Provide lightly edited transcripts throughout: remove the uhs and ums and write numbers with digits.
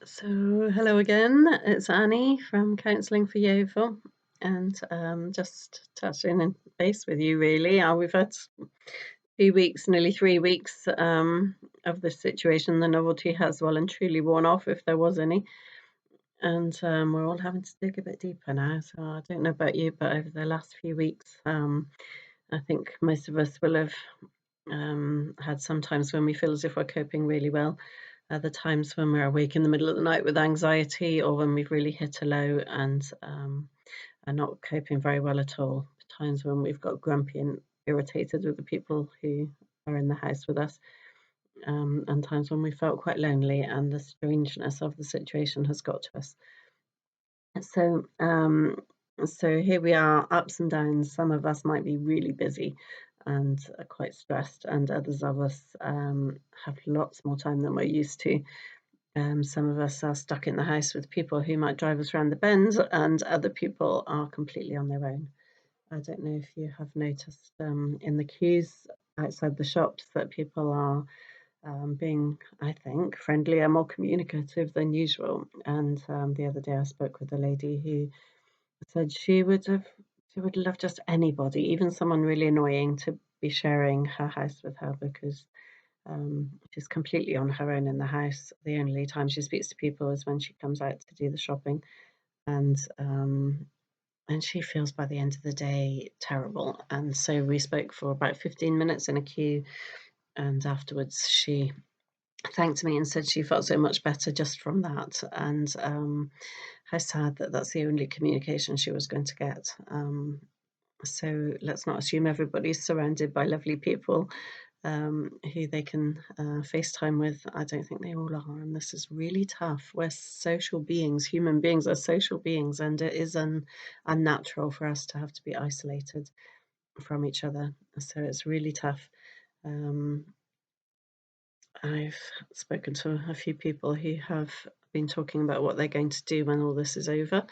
So, hello again. It's Annie from Counselling4Yeovil, and just touching in base with you. Really, we've had 2 weeks, nearly 3 weeks of this situation. The novelty has well and truly worn off, if there was any, and we're all having to dig a bit deeper now. So, I don't know about you, but over the last few weeks, I think most of us will have had some times when we feel as if we're coping really well, other times when we're awake in the middle of the night with anxiety, or when we've really hit a low and are not coping very well at all. Times when we've got grumpy and irritated with the people who are in the house with us, and times when we felt quite lonely and the strangeness of the situation has got to us. So, so here we are, ups and downs. Some of us might be really busy and are quite stressed, and others of us have lots more time than we're used to. Some of us are stuck in the house with people who might drive us around the bend, and other people are completely on their own. I don't know if you have noticed in the queues outside the shops that people are being, I think, friendlier, more communicative than usual. And the other day I spoke with a lady who said she would love just anybody, even someone really annoying, to be sharing her house with her, because she's completely on her own in the house. The only time she speaks to people is when she comes out to do the shopping, and she feels by the end of the day terrible. And so we spoke for about 15 minutes in a queue, and afterwards she thanked me and said she felt so much better just from that, and how sad that that's the only communication she was going to get. So let's not assume everybody's surrounded by lovely people who they can FaceTime with. I don't think they all are, and this is really tough. We're social beings. Human beings are social beings, and it is unnatural for us to have to be isolated from each other. So it's really tough. Um, I've spoken to a few people who have been talking about what they're going to do when all this is over.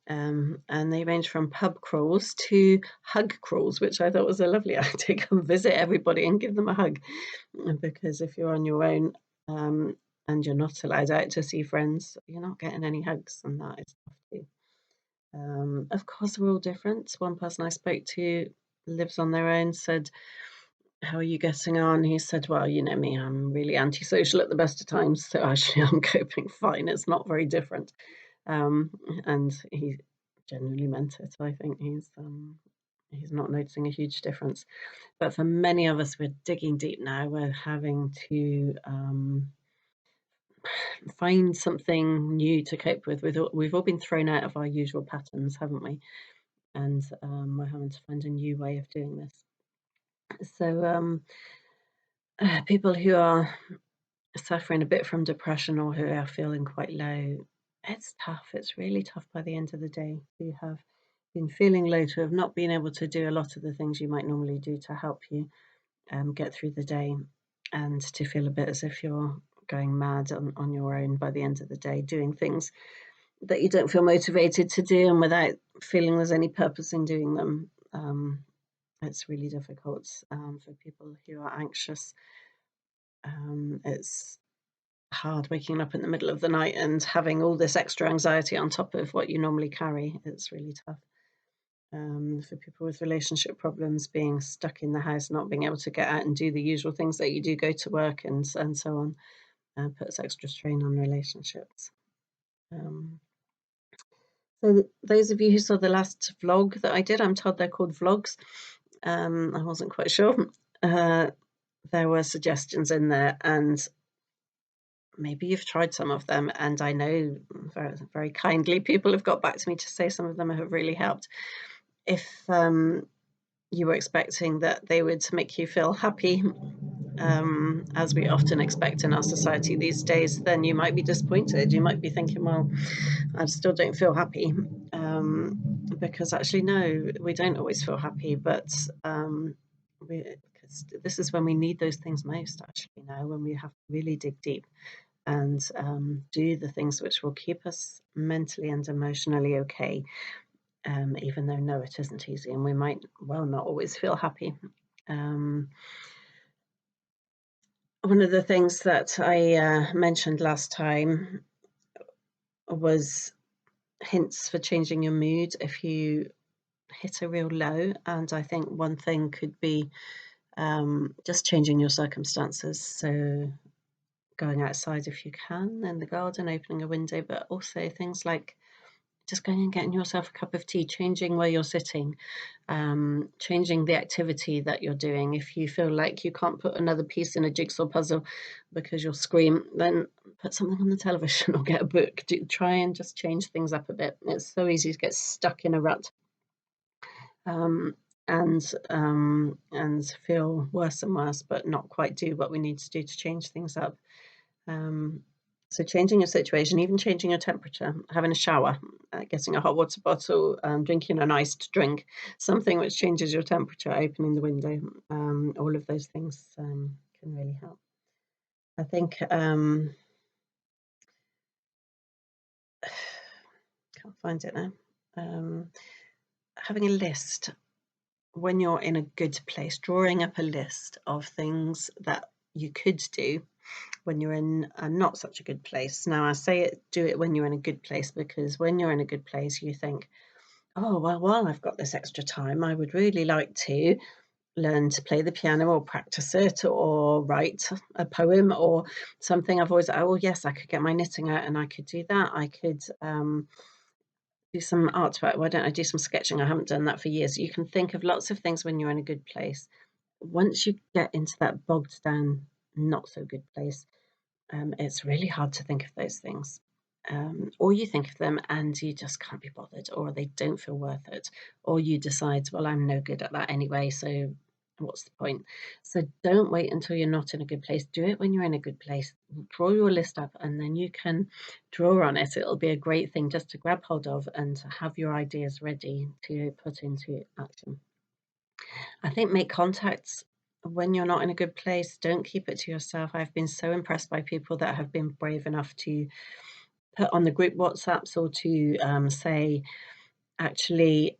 And they range from pub crawls to hug crawls, which I thought was a lovely idea. Come visit everybody and give them a hug. Because if you're on your own and you're not allowed out to see friends, you're not getting any hugs, and that is tough too. Of course, we're all different. One person I spoke to lives on their own, said, "How are you getting on?" He said, "Well, you know me, I'm really antisocial at the best of times, so actually I'm coping fine. It's not very different." Um, and he genuinely meant it. I think he's not noticing a huge difference. But for many of us, we're digging deep now. We're having to find something new to cope with. We've all been thrown out of our usual patterns, haven't we? And we're having to find a new way of doing this. So people who are suffering a bit from depression, or who are feeling quite low, it's tough. It's really tough by the end of the day. You have been feeling low, to have not been able to do a lot of the things you might normally do to help you get through the day, and to feel a bit as if you're going mad on your own by the end of the day, doing things that you don't feel motivated to do, and without feeling there's any purpose in doing them. It's really difficult for people who are anxious. It's hard waking up in the middle of the night and having all this extra anxiety on top of what you normally carry. It's really tough. For people with relationship problems, being stuck in the house, not being able to get out and do the usual things that you do, go to work and so on, puts extra strain on relationships. So those of you who saw the last vlog that I did, I'm told they're called vlogs. I wasn't quite sure. There were suggestions in there, and maybe you've tried some of them, and I know very, very kindly people have got back to me to say some of them have really helped. If you were expecting that they would make you feel happy, as we often expect in our society these days, then you might be disappointed. You might be thinking, well, I still don't feel happy. Because actually, no, we don't always feel happy, but this is when we need those things most, actually, now, when we have to really dig deep and do the things which will keep us mentally and emotionally okay, even though, no, it isn't easy, and we might well not always feel happy. One of the things that I mentioned last time was hints for changing your mood if you hit a real low. And I think one thing could be just changing your circumstances. So going outside if you can in the garden, opening a window, but also things like just going and getting yourself a cup of tea, changing where you're sitting, changing the activity that you're doing. If you feel like you can't put another piece in a jigsaw puzzle because you'll scream, then put something on the television or get a book. Try and just change things up a bit. It's so easy to get stuck in a rut, um, and feel worse and worse, but not quite do what we need to do to change things up. Um, so changing your situation, even changing your temperature, having a shower, getting a hot water bottle, drinking an iced drink, something which changes your temperature, opening the window, all of those things can really help. I think, can't find it now. Having a list when you're in a good place, drawing up a list of things that you could do when you're in a not such a good place. Now, I say it, do it when you're in a good place, because when you're in a good place, you think, oh, well, while I've got this extra time, I would really like to learn to play the piano or practice it or write a poem or something. I've always, oh, well, yes, I could get my knitting out and I could do that. I could do some artwork. Why don't I do some sketching? I haven't done that for years. You can think of lots of things when you're in a good place. Once you get into that bogged down, not so good place, it's really hard to think of those things. Or you think of them and you just can't be bothered, or they don't feel worth it, or you decide, well, I'm no good at that anyway, so what's the point? So don't wait until you're not in a good place. Do it when you're in a good place. Draw your list up and then you can draw on it. It'll be a great thing just to grab hold of and to have your ideas ready to put into action. I think make contacts when you're not in a good place. Don't keep it to yourself. I've been so impressed by people that have been brave enough to put on the group WhatsApps or to say, actually,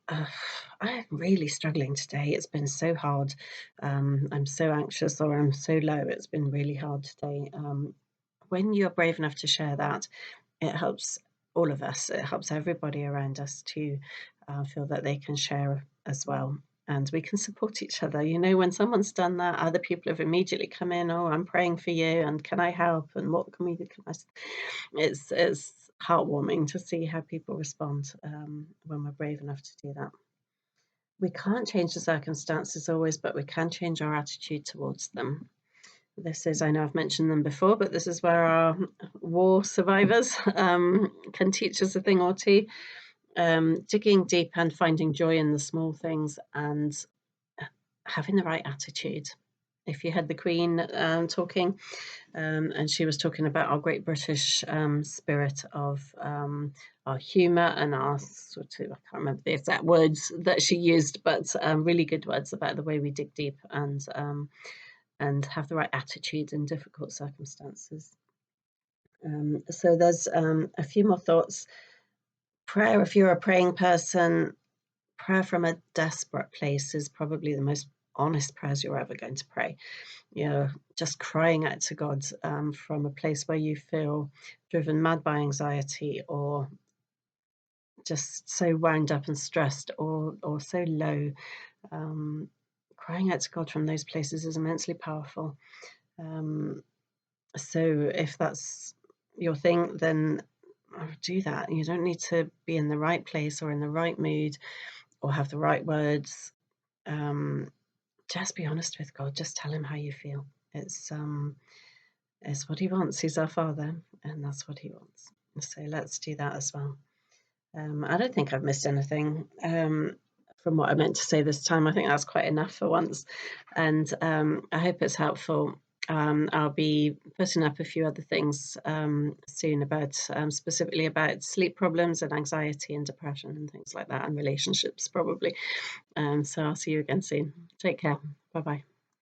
I'm really struggling today. It's been so hard. I'm so anxious or I'm so low. It's been really hard today. When you're brave enough to share that, it helps all of us. It helps everybody around us to feel that they can share as well. And we can support each other. You know, when someone's done that, other people have immediately come in. Oh, I'm praying for you, and can I help? And what can we do? It's heartwarming to see how people respond when we're brave enough to do that. We can't change the circumstances always, but we can change our attitude towards them. This is, I know I've mentioned them before, but this is where our war survivors can teach us a thing or two. Digging deep and finding joy in the small things and having the right attitude. If you had the Queen talking, and she was talking about our great British spirit of our humour and our sort of, I can't remember the exact words that she used, but really good words about the way we dig deep and have the right attitude in difficult circumstances. So there's a few more thoughts. Prayer, if you're a praying person, prayer from a desperate place is probably the most honest prayers you're ever going to pray. You know, just crying out to God from a place where you feel driven mad by anxiety or just so wound up and stressed or so low. Crying out to God from those places is immensely powerful. So if that's your thing, then do that. You don't need to be in the right place or in the right mood or have the right words. Just be honest with God. Just tell him how you feel. It's what he wants. He's our Father, and that's what he wants. So let's do that as well. I don't think I've missed anything from what I meant to say this time. I think that's quite enough for once, and I hope it's helpful. I'll be putting up a few other things soon about specifically about sleep problems and anxiety and depression and things like that, and relationships probably. So I'll see you again soon. Take care. Bye bye.